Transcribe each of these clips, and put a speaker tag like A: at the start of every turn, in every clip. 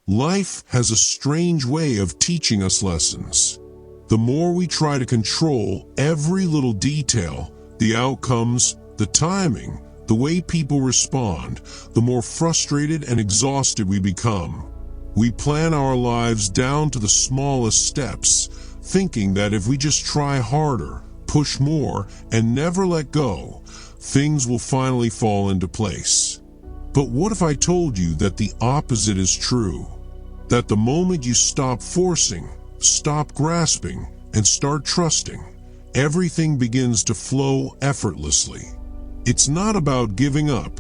A: Life has a strange way of teaching us lessons. The more we try to control every little detail, the outcomes, the timing, the way people respond, the more frustrated and exhausted we become. We plan our lives down to the smallest steps, thinking that if we just try harder, push more, and never let go, things will finally fall into place. But what if I told you that the opposite is true? That the moment you stop forcing, stop grasping, and start trusting, everything begins to flow effortlessly. It's not about giving up.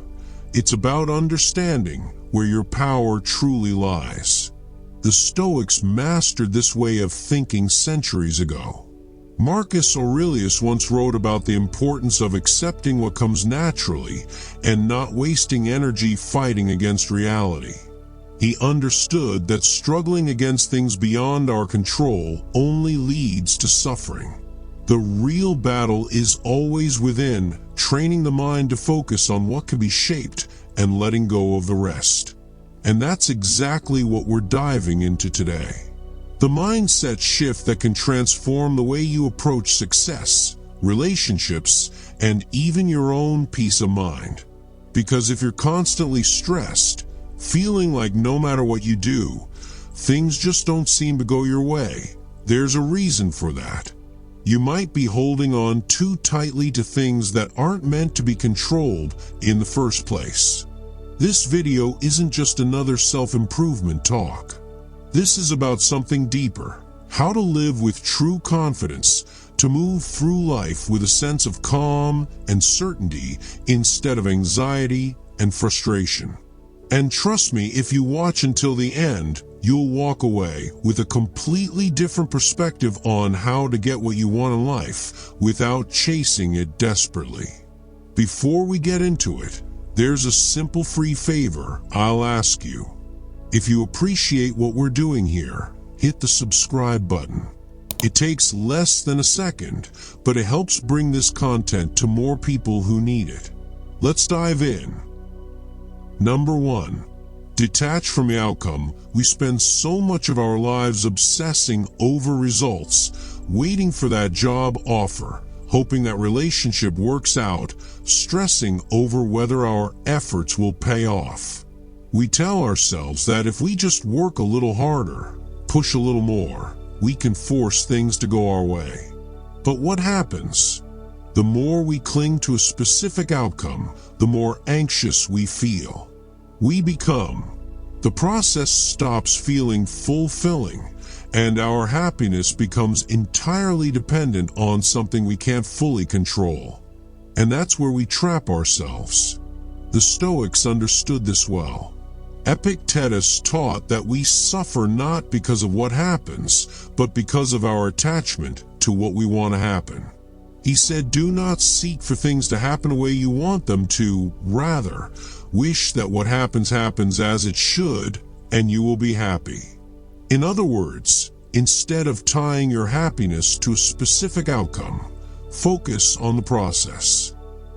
A: It's about understanding where your power truly lies. The Stoics mastered this way of thinking centuries ago. Marcus Aurelius once wrote about the importance of accepting what comes naturally and not wasting energy fighting against reality. He understood that struggling against things beyond our control only leads to suffering. The real battle is always within, training the mind to focus on what can be shaped and letting go of the rest. And that's exactly what we're diving into today. The mindset shift that can transform the way you approach success, relationships, and even your own peace of mind. Because if you're constantly stressed, feeling like no matter what you do, things just don't seem to go your way, there's a reason for that. You might be holding on too tightly to things that aren't meant to be controlled in the first place. This video isn't just another self-improvement talk. This is about something deeper: how to live with true confidence, to move through life with a sense of calm and certainty instead of anxiety and frustration. And trust me, if you watch until the end, you'll walk away with a completely different perspective on how to get what you want in life without chasing it desperately. Before we get into it, there's a simple free favor I'll ask you. If you appreciate what we're doing here, hit the subscribe button. It takes less than a second, but it helps bring this content to more people who need it. Let's dive in. Number 1. Detach from the outcome. We spend so much of our lives obsessing over results, waiting for that job offer, hoping that relationship works out, stressing over whether our efforts will pay off. We tell ourselves that if we just work a little harder, push a little more, we can force things to go our way. But what happens? The more we cling to a specific outcome, the more anxious we feel. The process stops feeling fulfilling, and our happiness becomes entirely dependent on something we can't fully control. And that's where we trap ourselves. The Stoics understood this well. Epictetus taught that we suffer not because of what happens, but because of our attachment to what we want to happen. He said, do not seek for things to happen the way you want them to, rather, wish that what happens happens as it should, and you will be happy. In other words, instead of tying your happiness to a specific outcome, focus on the process.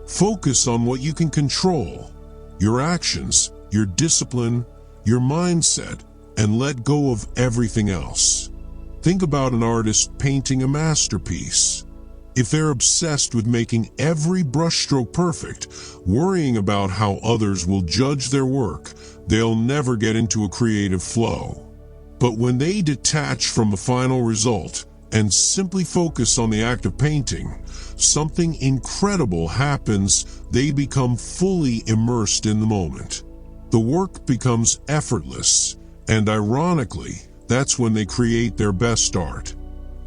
A: Focus on what you can control, your actions, your discipline, your mindset, and let go of everything else. Think about an artist painting a masterpiece. If they're obsessed with making every brushstroke perfect, worrying about how others will judge their work, they'll never get into a creative flow. But when they detach from the final result and simply focus on the act of painting, something incredible happens. They become fully immersed in the moment. The work becomes effortless, and ironically, that's when they create their best art.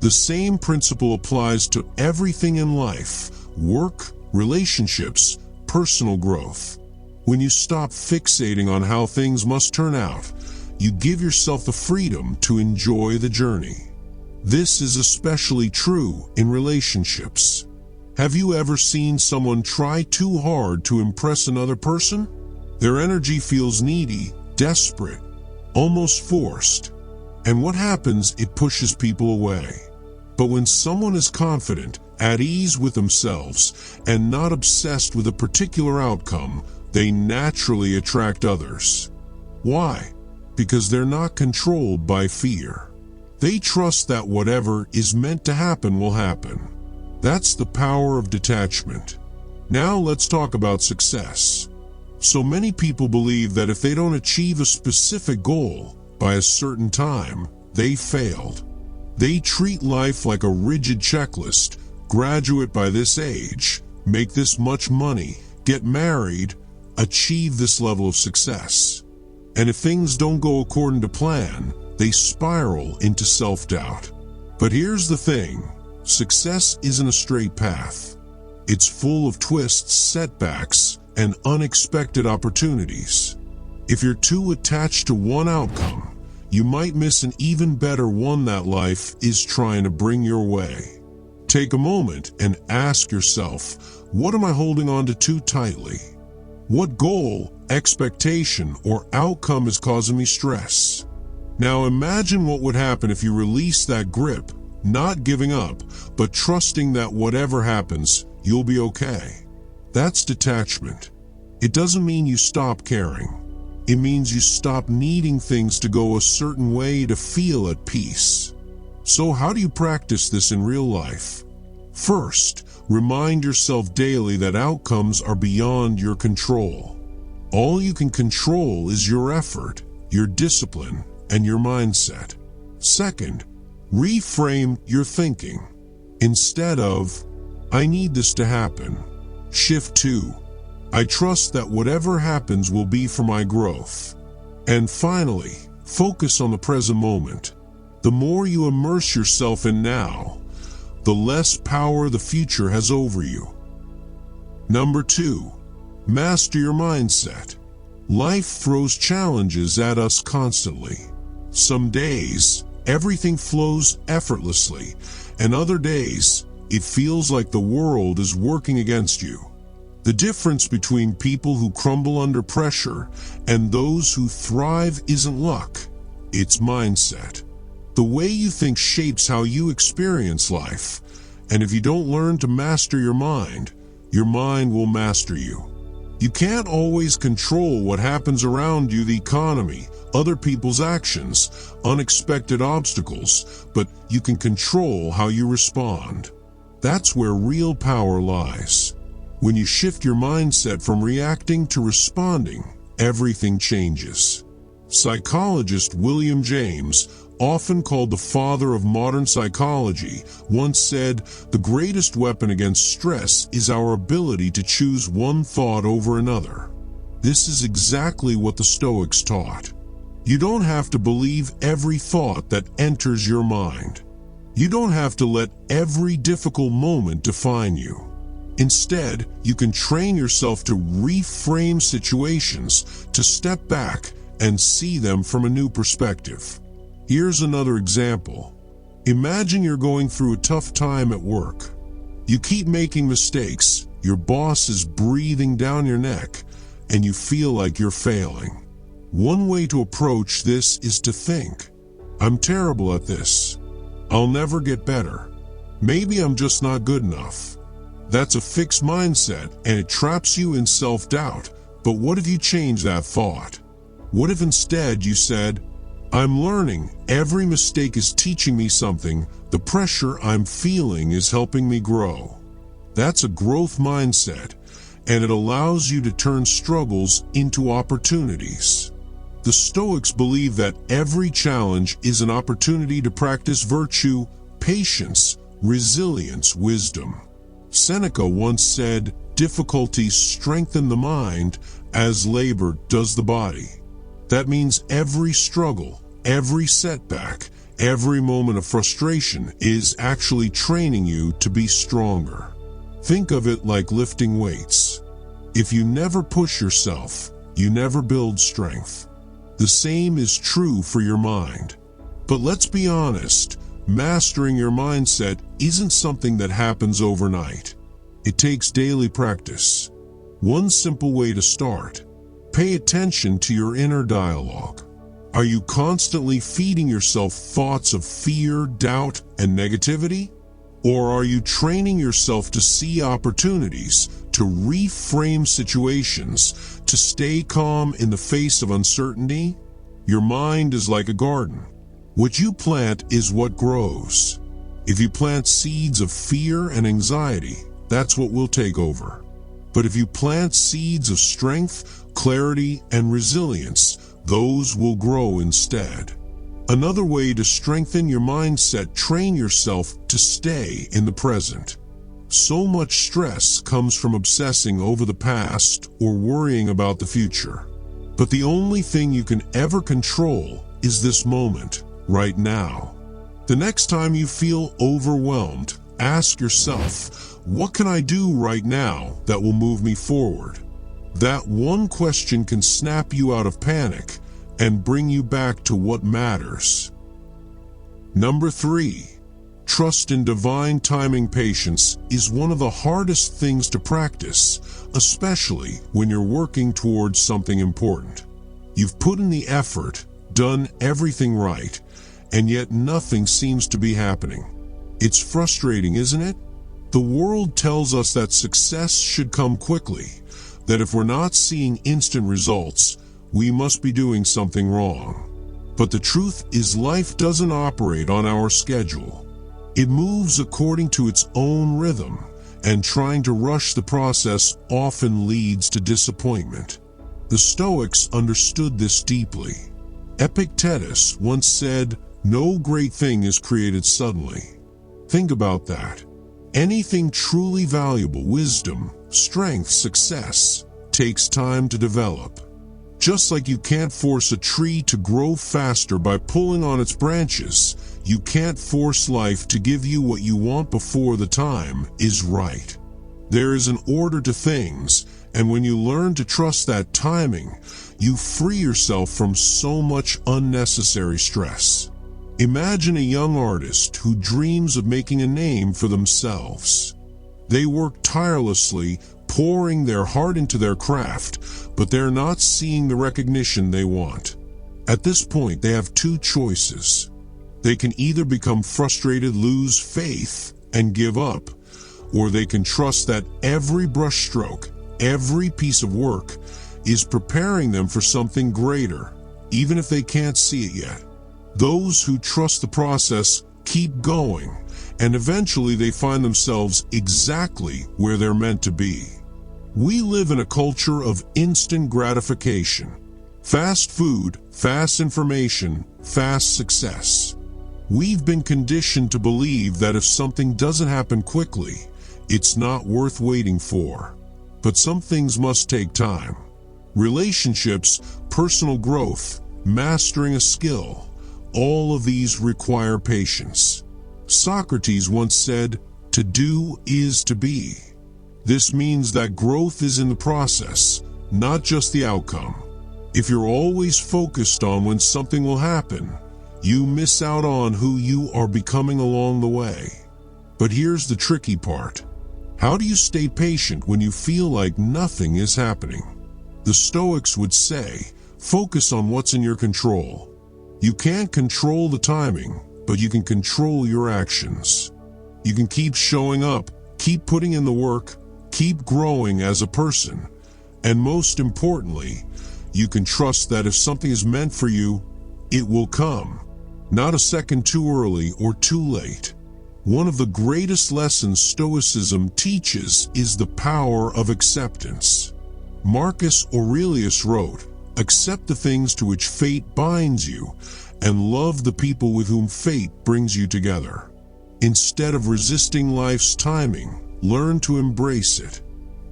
A: The same principle applies to everything in life: work, relationships, personal growth. When you stop fixating on how things must turn out, you give yourself the freedom to enjoy the journey. This is especially true in relationships. Have you ever seen someone try too hard to impress another person? Their energy feels needy, desperate, almost forced. And what happens? It pushes people away. But when someone is confident, at ease with themselves, and not obsessed with a particular outcome, they naturally attract others. Why? because they're not controlled by fear. They trust that whatever is meant to happen will happen. That's the power of detachment. Now let's talk about success. So many people believe that if they don't achieve a specific goal by a certain time, they failed. They treat life like a rigid checklist: graduate by this age, make this much money, get married, achieve this level of success. And if things don't go according to plan, they spiral into self-doubt. But here's the thing: success isn't a straight path. It's full of twists, setbacks, and unexpected opportunities. If you're too attached to one outcome, you might miss an even better one that life is trying to bring your way. Take a moment and ask yourself, what am I holding on to too tightly? What goal, expectation, or outcome is causing me stress? Now imagine what would happen if you release that grip, not giving up, but trusting that whatever happens, you'll be okay. That's detachment. It doesn't mean you stop caring. It means you stop needing things to go a certain way to feel at peace. So how do you practice this in real life? First, remind yourself daily that outcomes are beyond your control. All you can control is your effort, your discipline, and your mindset. Second, reframe your thinking. Instead of, "I need this to happen," shift to, "I trust that whatever happens will be for my growth." And finally, focus on the present moment. The more you immerse yourself in now, the less power the future has over you. Number 2, master your mindset. Life throws challenges at us constantly. Some days, everything flows effortlessly, and other days, it feels like the world is working against you. The difference between people who crumble under pressure and those who thrive isn't luck, it's mindset. The way you think shapes how you experience life, and if you don't learn to master your mind will master you. You can't always control what happens around you, the economy, other people's actions, unexpected obstacles, but you can control how you respond. That's where real power lies. When you shift your mindset from reacting to responding, everything changes. Psychologist William James, often called the father of modern psychology, once said, "The greatest weapon against stress is our ability to choose one thought over another." This is exactly what the Stoics taught. You don't have to believe every thought that enters your mind. You don't have to let every difficult moment define you. Instead, you can train yourself to reframe situations, to step back and see them from a new perspective. Here's another example. Imagine you're going through a tough time at work. You keep making mistakes, your boss is breathing down your neck, and you feel like you're failing. One way to approach this is to think, "I'm terrible at this. I'll never get better. Maybe I'm just not good enough." That's a fixed mindset, and it traps you in self-doubt. But what if you change that thought? What if instead you said, "I'm learning. Every mistake is teaching me something. The pressure I'm feeling is helping me grow." That's a growth mindset, and it allows you to turn struggles into opportunities. The Stoics believe that every challenge is an opportunity to practice virtue, patience, resilience, wisdom. Seneca once said, "Difficulties strengthen the mind as labor does the body." That means every struggle, every setback, every moment of frustration is actually training you to be stronger. Think of it like lifting weights. If you never push yourself, you never build strength. The same is true for your mind. But let's be honest, mastering your mindset isn't something that happens overnight. It takes daily practice. One simple way to start: pay attention to your inner dialogue. Are you constantly feeding yourself thoughts of fear, doubt, and negativity? Or are you training yourself to see opportunities, to reframe situations, to stay calm in the face of uncertainty? Your mind is like a garden. What you plant is what grows. If you plant seeds of fear and anxiety, that's what will take over. But if you plant seeds of strength, clarity, and resilience, those will grow instead. Another way to strengthen your mindset: train yourself to stay in the present. So much stress comes from obsessing over the past or worrying about the future. But the only thing you can ever control is this moment, right now. The next time you feel overwhelmed, ask yourself, what can I do right now that will move me forward? That one question can snap you out of panic and bring you back to what matters. Number 3, trust in divine timing. Patience is one of the hardest things to practice, especially when you're working towards something important. You've put in the effort, done everything right, and yet nothing seems to be happening. It's frustrating, isn't it? The world tells us that success should come quickly, that if we're not seeing instant results, we must be doing something wrong. But the truth is, life doesn't operate on our schedule. It moves according to its own rhythm, and trying to rush the process often leads to disappointment. The Stoics understood this deeply. Epictetus once said, "No great thing is created suddenly." Think about that. Anything truly valuable, wisdom, strength, success, takes time to develop. Just like you can't force a tree to grow faster by pulling on its branches, you can't force life to give you what you want before the time is right. There is an order to things, and when you learn to trust that timing, you free yourself from so much unnecessary stress. Imagine a young artist who dreams of making a name for themselves. They work tirelessly, pouring their heart into their craft, but they're not seeing the recognition they want. At this point, they have two choices. They can either become frustrated, lose faith, and give up, or they can trust that every brushstroke, every piece of work, is preparing them for something greater, even if they can't see it yet. Those who trust the process keep going, and eventually they find themselves exactly where they're meant to be. We live in a culture of instant gratification. Fast food, fast information, fast success. We've been conditioned to believe that if something doesn't happen quickly, it's not worth waiting for. But some things must take time. Relationships, personal growth, mastering a skill, all of these require patience. Socrates once said, "To do is to be." This means that growth is in the process, not just the outcome. If you're always focused on when something will happen, you miss out on who you are becoming along the way. But here's the tricky part. How do you stay patient when you feel like nothing is happening? The Stoics would say, focus on what's in your control. You can't control the timing, but you can control your actions. You can keep showing up, keep putting in the work, keep growing as a person, and most importantly, you can trust that if something is meant for you, it will come, not a second too early or too late. One of the greatest lessons Stoicism teaches is the power of acceptance. Marcus Aurelius wrote, "Accept the things to which fate binds you, and love the people with whom fate brings you together." Instead of resisting life's timing, learn to embrace it.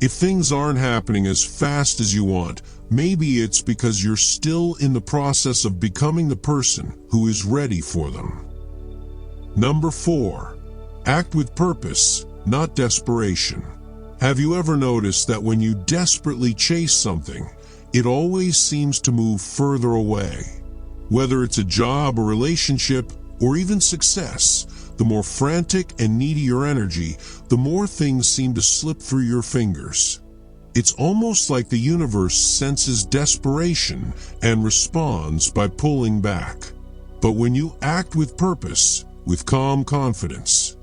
A: If things aren't happening as fast as you want, maybe it's because you're still in the process of becoming the person who is ready for them. Number 4, act with purpose, not desperation. Have you ever noticed that when you desperately chase something, it always seems to move further away? Whether it's a job, a relationship, or even success, the more frantic and needy your energy, the more things seem to slip through your fingers. It's almost like the universe senses desperation and responds by pulling back. But when you act with purpose, with calm confidence,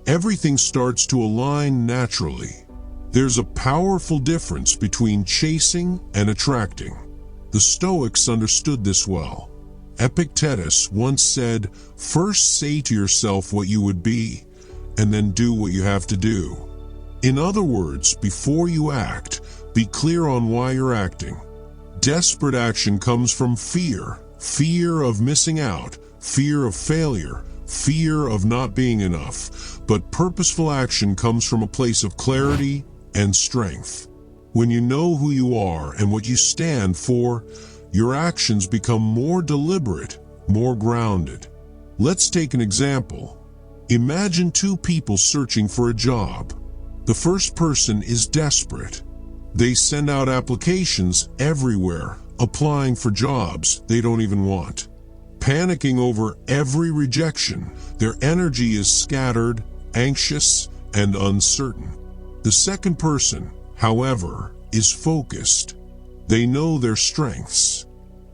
A: everything starts to align naturally. There's a powerful difference between chasing and attracting. The Stoics understood this well. Epictetus once said, "First say to yourself what you would be, and then do what you have to do." In other words, before you act, be clear on why you're acting. Desperate action comes from fear. Fear of missing out, fear of failure, fear of not being enough. But purposeful action comes from a place of clarity and strength. When you know who you are and what you stand for, your actions become more deliberate, more grounded. Let's take an example. Imagine two people searching for a job. The first person is desperate. They send out applications everywhere, applying for jobs they don't even want. Panicking over every rejection, their energy is scattered, anxious, and uncertain. The second person, however, is focused. They know their strengths.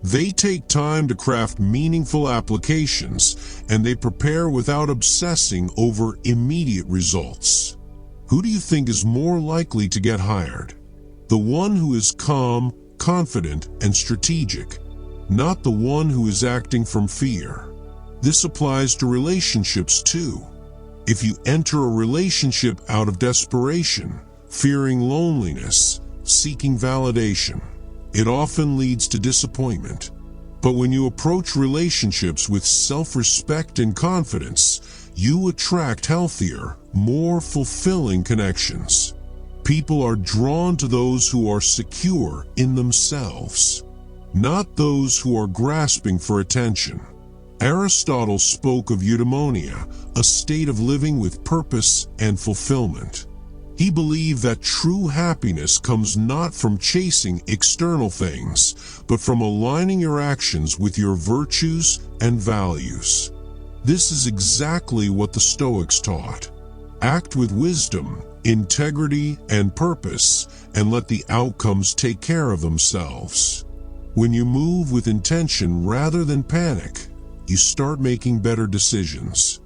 A: They take time to craft meaningful applications, and they prepare without obsessing over immediate results. Who do you think is more likely to get hired? The one who is calm, confident, and strategic, not the one who is acting from fear. This applies to relationships too. If you enter a relationship out of desperation, fearing loneliness, seeking validation, it often leads to disappointment. But when you approach relationships with self-respect and confidence, you attract healthier, more fulfilling connections. People are drawn to those who are secure in themselves, not those who are grasping for attention. Aristotle spoke of eudaimonia, a state of living with purpose and fulfillment. He believed that true happiness comes not from chasing external things, but from aligning your actions with your virtues and values. This is exactly what the Stoics taught. Act with wisdom, integrity, and purpose, and let the outcomes take care of themselves. When you move with intention rather than panic, you start making better decisions.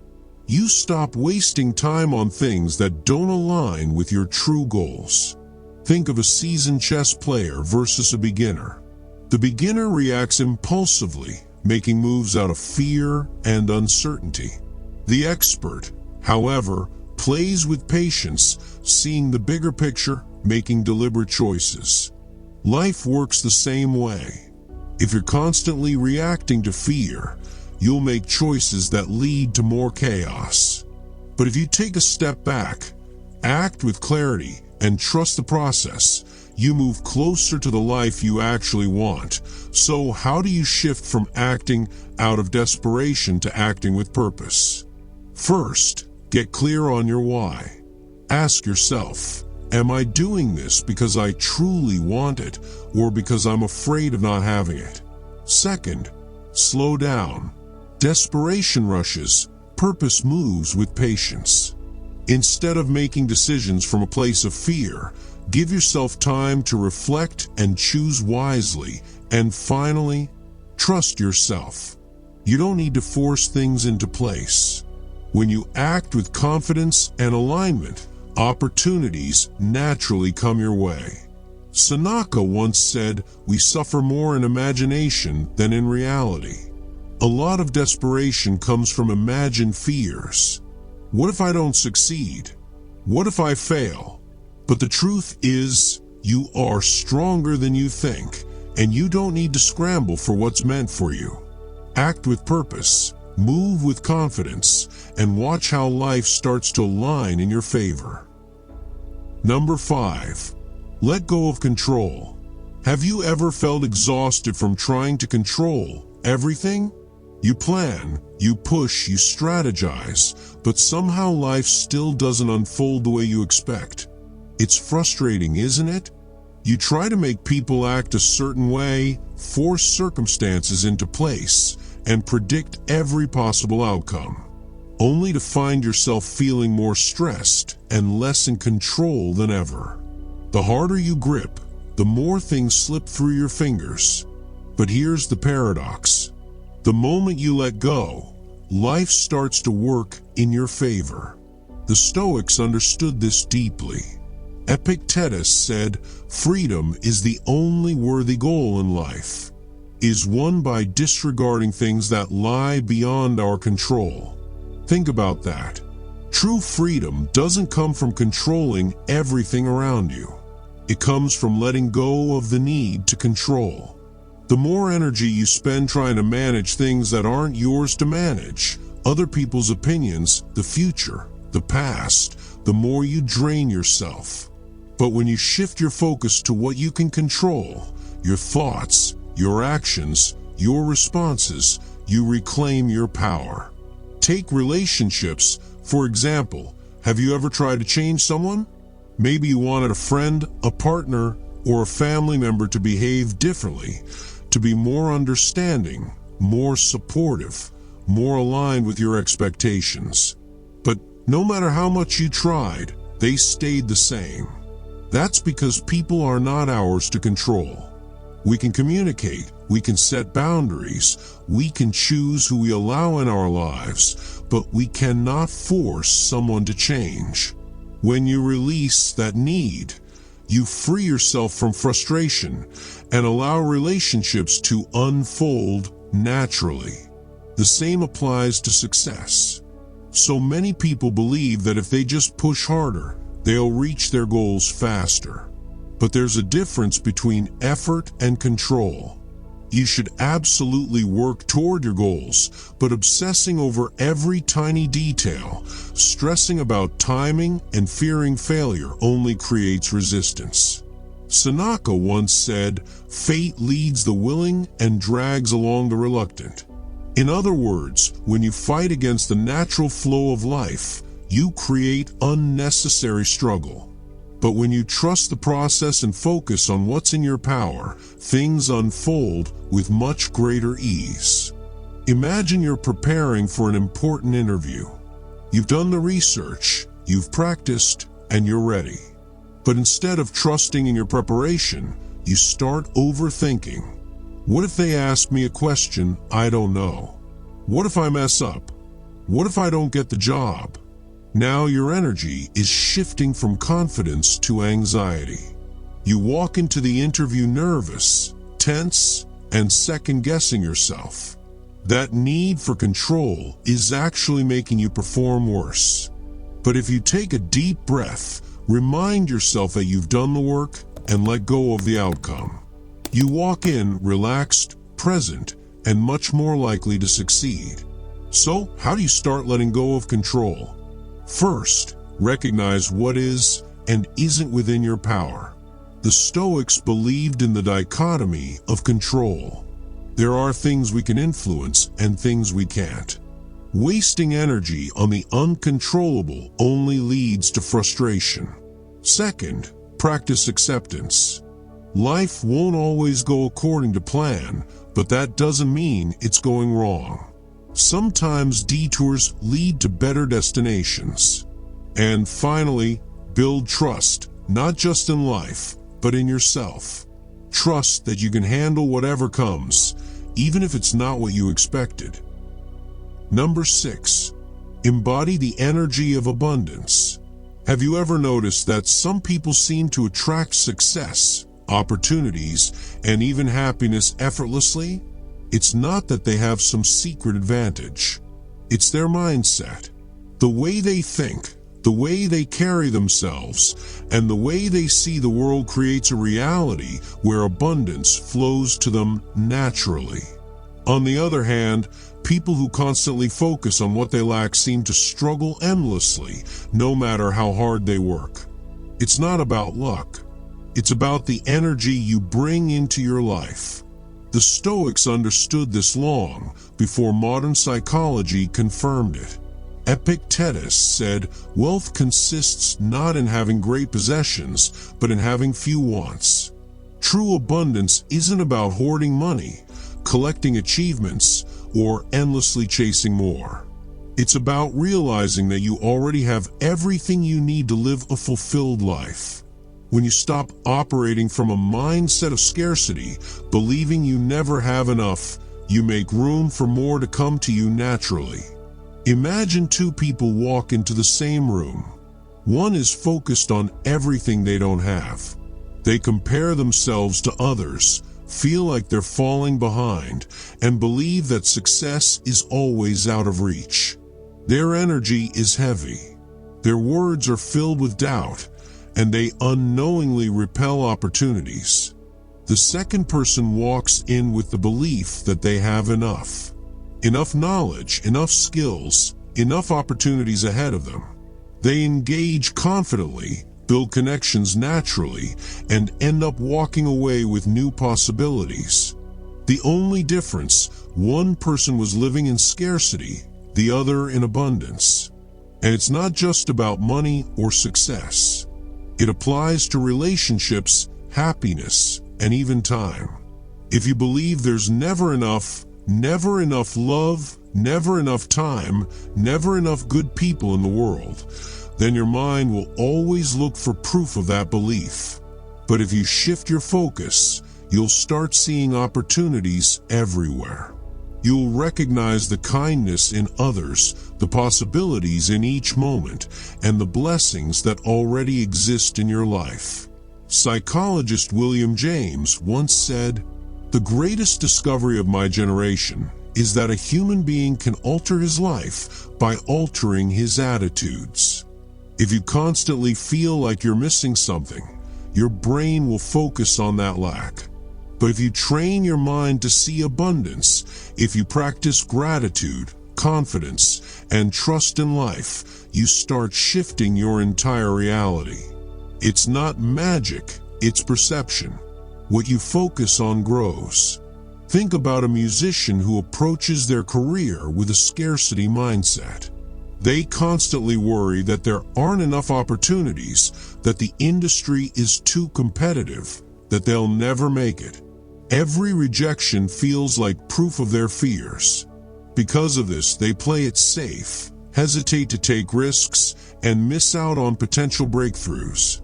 A: You stop wasting time on things that don't align with your true goals. Think of a seasoned chess player versus a beginner. The beginner reacts impulsively, making moves out of fear and uncertainty. The expert, however, plays with patience, seeing the bigger picture, making deliberate choices. Life works the same way. If you're constantly reacting to fear, you'll make choices that lead to more chaos. But if you take a step back, act with clarity, and trust the process, you move closer to the life you actually want. So how do you shift from acting out of desperation to acting with purpose? First, get clear on your why. Ask yourself, am I doing this because I truly want it, or because I'm afraid of not having it? Second, slow down. Desperation rushes, purpose moves with patience. Instead of making decisions from a place of fear, give yourself time to reflect and choose wisely. And finally, trust yourself. You don't need to force things into place. When you act with confidence and alignment, opportunities naturally come your way. Seneca once said, "We suffer more in imagination than in reality." A lot of desperation comes from imagined fears. What if I don't succeed? What if I fail? But the truth is, you are stronger than you think, and you don't need to scramble for what's meant for you. Act with purpose, move with confidence, and watch how life starts to align in your favor. Number 5. Let go of control. Have you ever felt exhausted from trying to control everything? You plan, you push, you strategize, but somehow life still doesn't unfold the way you expect. It's frustrating, isn't it? You try to make people act a certain way, force circumstances into place, and predict every possible outcome, only to find yourself feeling more stressed and less in control than ever. The harder you grip, the more things slip through your fingers. But here's the paradox. The moment you let go, life starts to work in your favor. The Stoics understood this deeply. Epictetus said, "Freedom is the only worthy goal in life." is won by disregarding things that lie beyond our control. Think about that. True freedom doesn't come from controlling everything around you. It comes from letting go of the need to control. The more energy you spend trying to manage things that aren't yours to manage, other people's opinions, the future, the past, the more you drain yourself. But when you shift your focus to what you can control, your thoughts, your actions, your responses, you reclaim your power. Take relationships, for example. Have you ever tried to change someone? Maybe you wanted a friend, a partner, or a family member to behave differently, to be more understanding, more supportive, more aligned with your expectations. But no matter how much you tried, they stayed the same. That's because people are not ours to control. We can communicate, we can set boundaries, we can choose who we allow in our lives, but we cannot force someone to change. When you release that need, you free yourself from frustration and allow relationships to unfold naturally. The same applies to success. So many people believe that if they just push harder, they'll reach their goals faster. But there's a difference between effort and control. You should absolutely work toward your goals, but obsessing over every tiny detail, stressing about timing and fearing failure only creates resistance. Seneca once said, "Fate leads the willing and drags along the reluctant." In other words, when you fight against the natural flow of life, you create unnecessary struggle. But when you trust the process and focus on what's in your power, things unfold with much greater ease. Imagine you're preparing for an important interview. You've done the research, you've practiced, and you're ready. But instead of trusting in your preparation, you start overthinking. What if they ask me a question I don't know? What if I mess up? What if I don't get the job? Now your energy is shifting from confidence to anxiety. You walk into the interview nervous, tense, and second-guessing yourself. That need for control is actually making you perform worse. But if you take a deep breath, remind yourself that you've done the work, and let go of the outcome, you walk in relaxed, present, and much more likely to succeed. So, how do you start letting go of control? First, recognize what is and isn't within your power. The Stoics believed in the dichotomy of control. There are things we can influence and things we can't. Wasting energy on the uncontrollable only leads to frustration. Second, practice acceptance. Life won't always go according to plan, but that doesn't mean it's going wrong. Sometimes detours lead to better destinations. And finally, build trust, not just in life, but in yourself. Trust that you can handle whatever comes, even if it's not what you expected. Number 6, embody the energy of abundance. Have you ever noticed that some people seem to attract success, opportunities, and even happiness effortlessly? It's not that they have some secret advantage. It's their mindset. The way they think, the way they carry themselves, and the way they see the world creates a reality where abundance flows to them naturally. On the other hand, people who constantly focus on what they lack seem to struggle endlessly, no matter how hard they work. It's not about luck. It's about the energy you bring into your life. The Stoics understood this long before modern psychology confirmed it. Epictetus said, "Wealth consists not in having great possessions, but in having few wants." True abundance isn't about hoarding money, collecting achievements, or endlessly chasing more. It's about realizing that you already have everything you need to live a fulfilled life. When you stop operating from a mindset of scarcity, believing you never have enough, you make room for more to come to you naturally. Imagine two people walk into the same room. One is focused on everything they don't have. They compare themselves to others, feel like they're falling behind, and believe that success is always out of reach. Their energy is heavy. Their words are filled with doubt, and they unknowingly repel opportunities. The second person walks in with the belief that they have enough knowledge, enough skills, enough opportunities ahead of them. They engage confidently, build connections naturally, and end up walking away with new possibilities. The only difference, one person was living in scarcity, the other in abundance. And it's not just about money or success. It applies to relationships, happiness, and even time. If you believe there's never enough love, never enough time, never enough good people in the world, then your mind will always look for proof of that belief. But if you shift your focus, you'll start seeing opportunities everywhere. You'll recognize the kindness in others, the possibilities in each moment, and the blessings that already exist in your life. Psychologist William James once said, "The greatest discovery of my generation is that a human being can alter his life by altering his attitudes." If you constantly feel like you're missing something, your brain will focus on that lack. But if you train your mind to see abundance, if you practice gratitude, confidence, and trust in life, you start shifting your entire reality. It's not magic, it's perception. What you focus on grows. Think about a musician who approaches their career with a scarcity mindset. They constantly worry that there aren't enough opportunities, that the industry is too competitive, that they'll never make it. Every rejection feels like proof of their fears. Because of this, they play it safe, hesitate to take risks, and miss out on potential breakthroughs.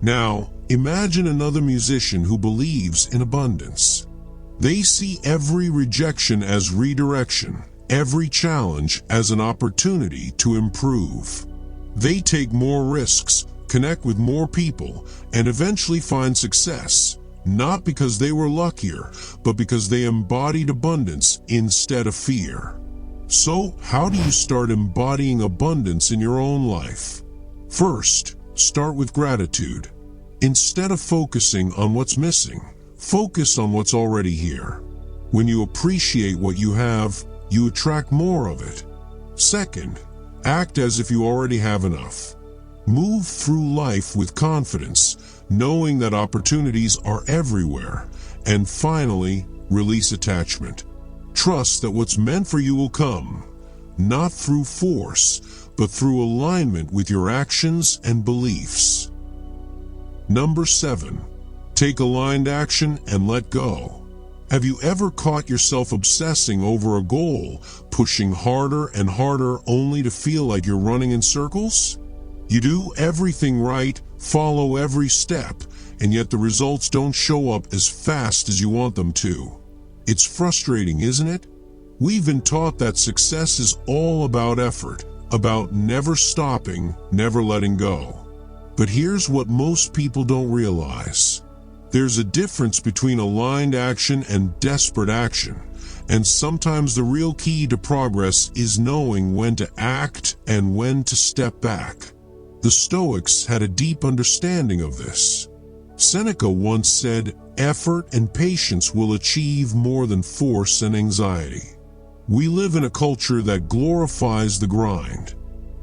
A: Now, imagine another musician who believes in abundance. They see every rejection as redirection, every challenge as an opportunity to improve. They take more risks, connect with more people, and eventually find success, not because they were luckier, but because they embodied abundance instead of fear. So, how do you start embodying abundance in your own life? First, start with gratitude. Instead of focusing on what's missing, focus on what's already here. When you appreciate what you have, you attract more of it. Second, act as if you already have enough. Move through life with confidence, knowing that opportunities are everywhere. And finally, release attachment. Trust that what's meant for you will come, not through force, but through alignment with your actions and beliefs. Number 7, take aligned action and let go. Have you ever caught yourself obsessing over a goal, pushing harder and harder only to feel like you're running in circles? You do everything right, follow every step, and yet the results don't show up as fast as you want them to. It's frustrating, isn't it? We've been taught that success is all about effort, about never stopping, never letting go. But here's what most people don't realize. There's a difference between aligned action and desperate action, and sometimes the real key to progress is knowing when to act and when to step back. The Stoics had a deep understanding of this. Seneca once said, "Effort and patience will achieve more than force and anxiety." We live in a culture that glorifies the grind.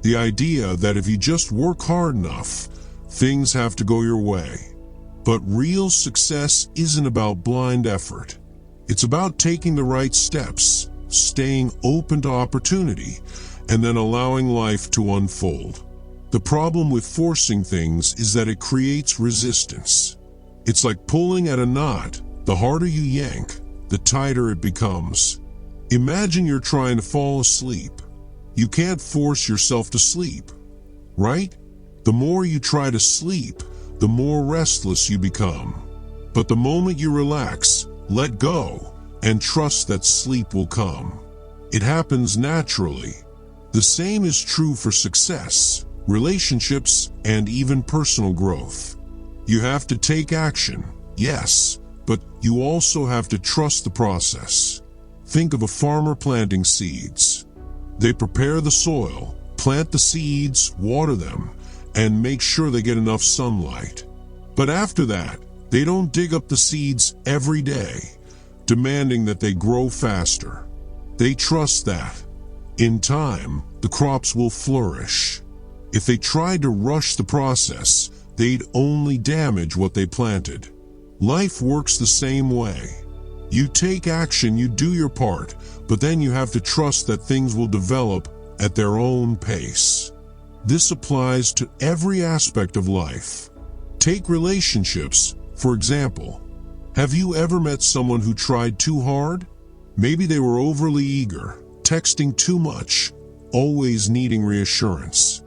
A: The idea that if you just work hard enough, things have to go your way. But real success isn't about blind effort. It's about taking the right steps, staying open to opportunity, and then allowing life to unfold. The problem with forcing things is that it creates resistance. It's like pulling at a knot. The harder you yank, the tighter it becomes. Imagine you're trying to fall asleep. You can't force yourself to sleep, right? The more you try to sleep, the more restless you become. But the moment you relax, let go, and trust that sleep will come, it happens naturally. The same is true for success, relationships, and even personal growth. You have to take action, yes, but you also have to trust the process. Think of a farmer planting seeds. They prepare the soil, plant the seeds, water them, and make sure they get enough sunlight. But after that, they don't dig up the seeds every day, demanding that they grow faster. They trust that, in time, the crops will flourish. If they tried to rush the process, they'd only damage what they planted. Life works the same way. You take action, you do your part, but then you have to trust that things will develop at their own pace. This applies to every aspect of life. Take relationships, for example. Have you ever met someone who tried too hard? Maybe they were overly eager, texting too much, always needing reassurance.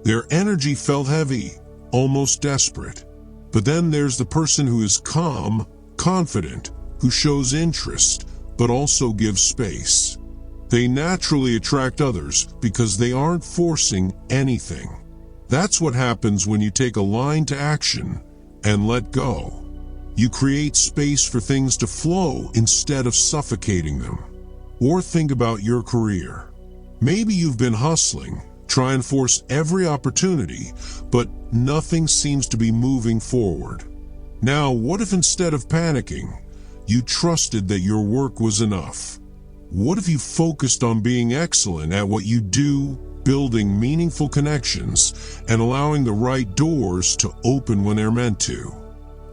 A: Their energy felt heavy, almost desperate. But then there's the person who is calm, confident, who shows interest, but also gives space. They naturally attract others because they aren't forcing anything. That's what happens when you take a line to action and let go. You create space for things to flow instead of suffocating them. Or think about your career. Maybe you've been hustling, trying to force every opportunity, but nothing seems to be moving forward. Now, what if instead of panicking, you trusted that your work was enough? What if you focused on being excellent at what you do, building meaningful connections, and allowing the right doors to open when they're meant to?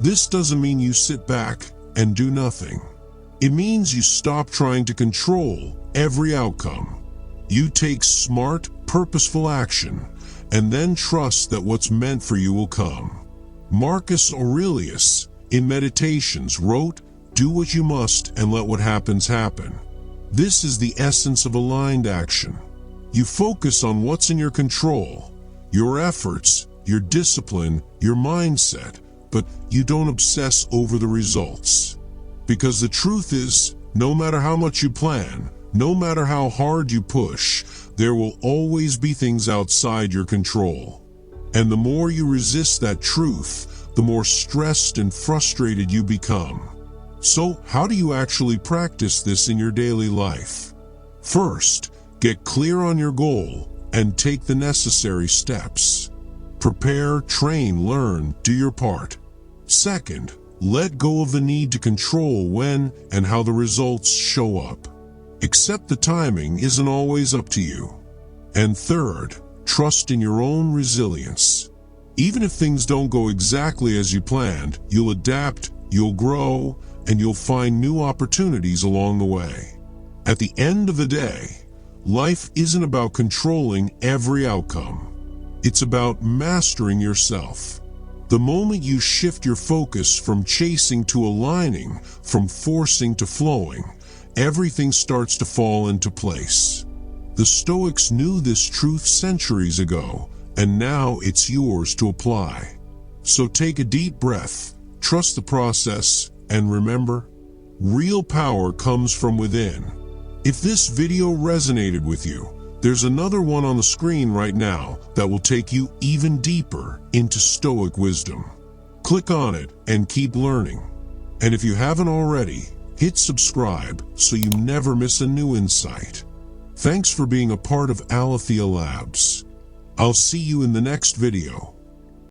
A: This doesn't mean you sit back and do nothing. It means you stop trying to control every outcome. You take smart, purposeful action, and then trust that what's meant for you will come. Marcus Aurelius, in Meditations, wrote, "Do what you must and let what happens happen." This is the essence of aligned action. You focus on what's in your control, your efforts, your discipline, your mindset, but you don't obsess over the results. Because the truth is, no matter how much you plan, no matter how hard you push, there will always be things outside your control. And the more you resist that truth, the more stressed and frustrated you become. So, how do you actually practice this in your daily life? First, get clear on your goal and take the necessary steps. Prepare, train, learn, do your part. Second, let go of the need to control when and how the results show up. Accept the timing isn't always up to you. And third, trust in your own resilience. Even if things don't go exactly as you planned, you'll adapt, you'll grow, and you'll find new opportunities along the way. At the end of the day, life isn't about controlling every outcome. It's about mastering yourself. The moment you shift your focus from chasing to aligning, from forcing to flowing, everything starts to fall into place. The Stoics knew this truth centuries ago, and now it's yours to apply. So take a deep breath, trust the process, and remember, real power comes from within. If this video resonated with you, there's another one on the screen right now that will take you even deeper into Stoic wisdom. Click on it and keep learning. And if you haven't already, hit subscribe so you never miss a new insight. Thanks for being a part of Aletheia Labs. I'll see you in the next video.